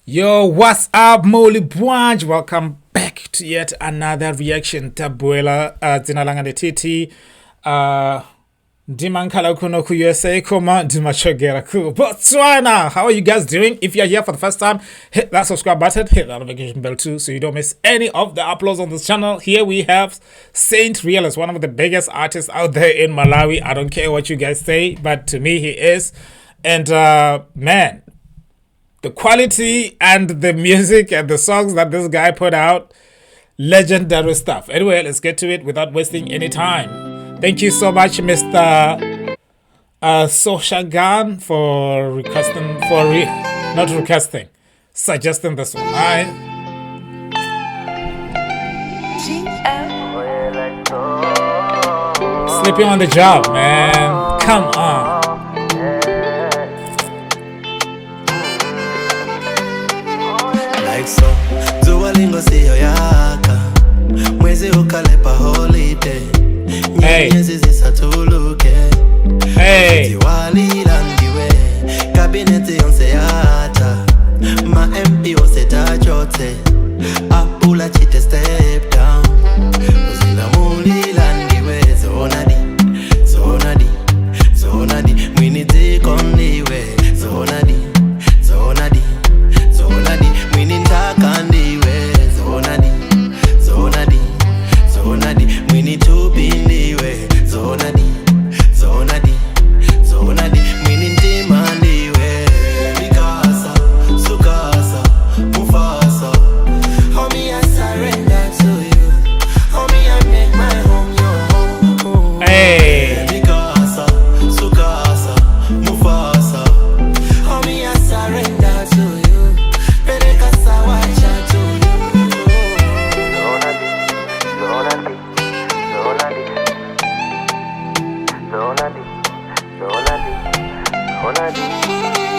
Yo, what's up, Molly Bwanj? Welcome back to yet another reaction. Tabuela, Zinalanga Titi, Dimankala Kuno ku USA, Koma, Dimachogera ku Botswana. How are you guys doing? If you're here for the first time, hit that subscribe button, hit that notification bell too, so you don't miss any of the uploads on this channel. Here we have Saint Realest, one of the biggest artists out there in Malawi. I don't care what you guys say, but to me, he is. And man, the quality and the music and the songs that this guy put out, legendary stuff. Anyway, let's get to it without wasting any time. Thank you so much, Mr. Soshagan, for requesting, not requesting, suggesting this one. Sleeping on the job, man. Come on. So Zuwalingo siyo yaka mwezi ukalepa holiday nyezi zisatuluke ziwalilandiwe kabineti yonse yata ma MP ose tachote apula chite step down uzila mulilandiwe zonadi mwiniti kondiwe zonadi kandiwe zonadi mwini tupindiwe zonadi mwini ntimandiwe mikasa sukasa mufasa homie I surrender to you homie I make my home your home mikasa sukasa mufasa homie I surrender to you.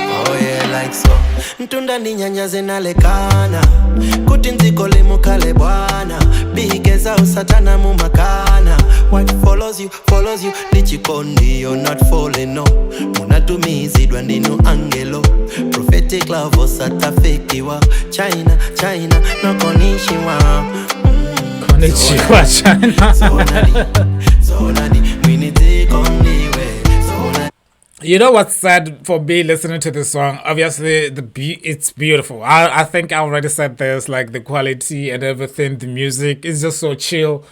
Oh yeah, like so Ntunda ni nyanya zinalekana kuti nzikole mukale bwana bigeza usatana mumakana what follows you lichikondi you're not falling no munatumizidwa ndinu angelo prophetic love osatafekiwa China no konishiwa Konnichiwa China. zonadi mwiniti kondiwe. You know what's sad for me listening to this song? Obviously, it's beautiful. I think I already said this, like the quality and everything, the music is just so chill.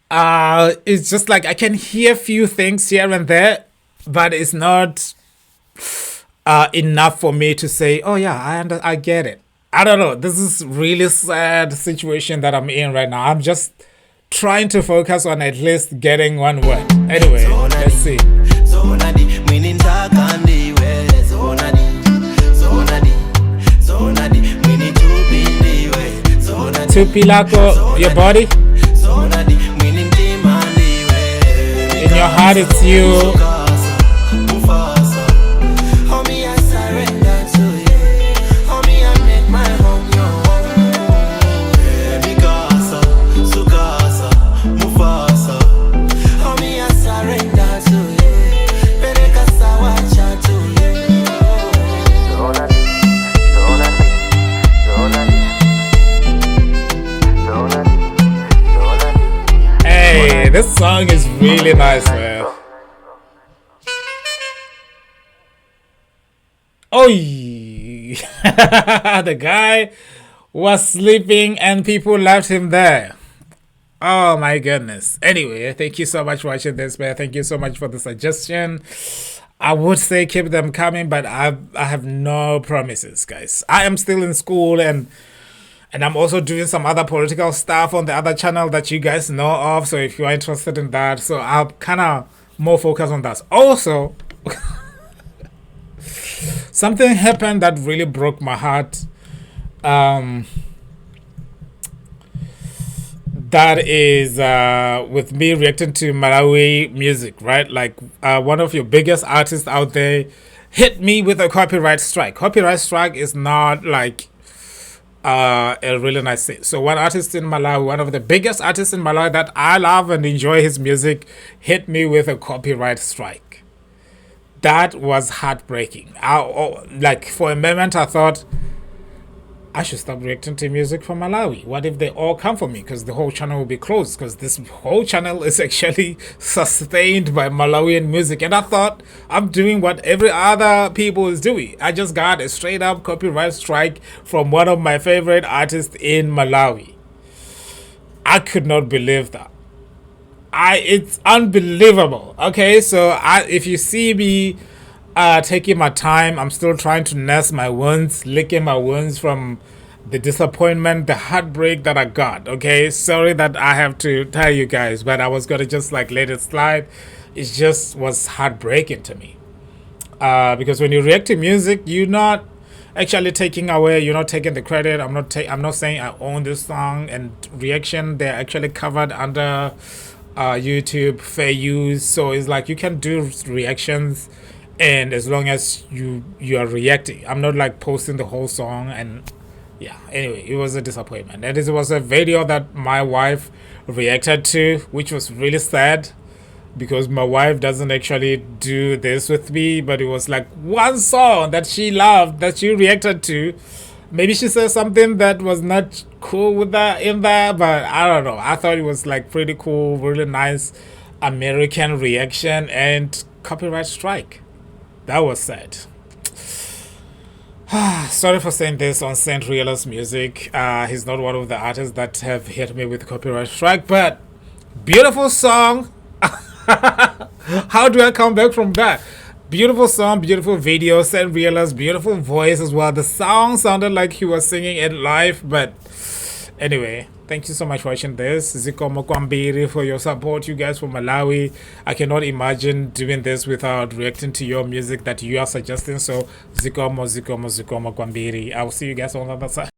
It's just like I can hear few things here and there, but it's not enough for me to say, oh yeah, I get it. I don't know. This is really sad situation that I'm in right now. I'm just trying to focus on at least getting one word. Anyway, let's see. Tupilako, your body. In your heart, it's you. This song is really nice, man. Oh, the guy was sleeping and people left him there. Oh my goodness. Anyway, thank you so much for watching this, man. Thank you so much for the suggestion. I would say keep them coming, but I have no promises, guys. I am still in school and I'm also doing some other political stuff on the other channel that you guys know of. So if you are interested in that, so I'll kind of more focus on that. Also, something happened that really broke my heart. That is with me reacting to Malawi music, right? Like one of your biggest artists out there hit me with a copyright strike. Copyright strike is not like a really nice thing. So one artist in Malawi, one of the biggest artists in Malawi that I love and enjoy his music, hit me with a copyright strike. That was heartbreaking. Like for a moment I thought I should stop reacting to music from Malawi. What if they all come for me? Because the whole channel will be closed. Because this whole channel is actually sustained by Malawian music. And I thought I'm doing what every other people is doing. I just got a straight up copyright strike from one of my favorite artists in Malawi. I could not believe that. It's unbelievable. Okay, so if you see me taking my time, I'm still trying to nurse my wounds, licking my wounds from the disappointment, the heartbreak that I got. Okay, sorry that I have to tell you guys, but I was gonna just like let it slide. It just was heartbreaking to me. Because when you react to music, you're not actually taking away, you're not taking the credit. I'm not saying I own this song and reaction. They're actually covered under YouTube fair use, so it's like you can do reactions, and as long as you are reacting, I'm not like posting the whole song. And yeah, anyway, it was a disappointment. And it was a video that my wife reacted to, which was really sad because my wife doesn't actually do this with me, but it was like one song that she loved that she reacted to. Maybe she said something that was not cool with that in there, but I don't know. I thought it was like pretty cool, really nice American reaction, and copyright strike. That was sad. Sorry for saying this on Saint Realest music. He's not one of the artists that have hit me with copyright strike, but beautiful song. How do I come back from that? Beautiful song, beautiful video, Saint Realest, beautiful voice as well. The song sounded like he was singing it live, but anyway, thank you so much for watching this. Zikomo Kwambiri for your support, you guys from Malawi. I cannot imagine doing this without reacting to your music that you are suggesting. So Zikomo Kwambiri. I will see you guys on the other side.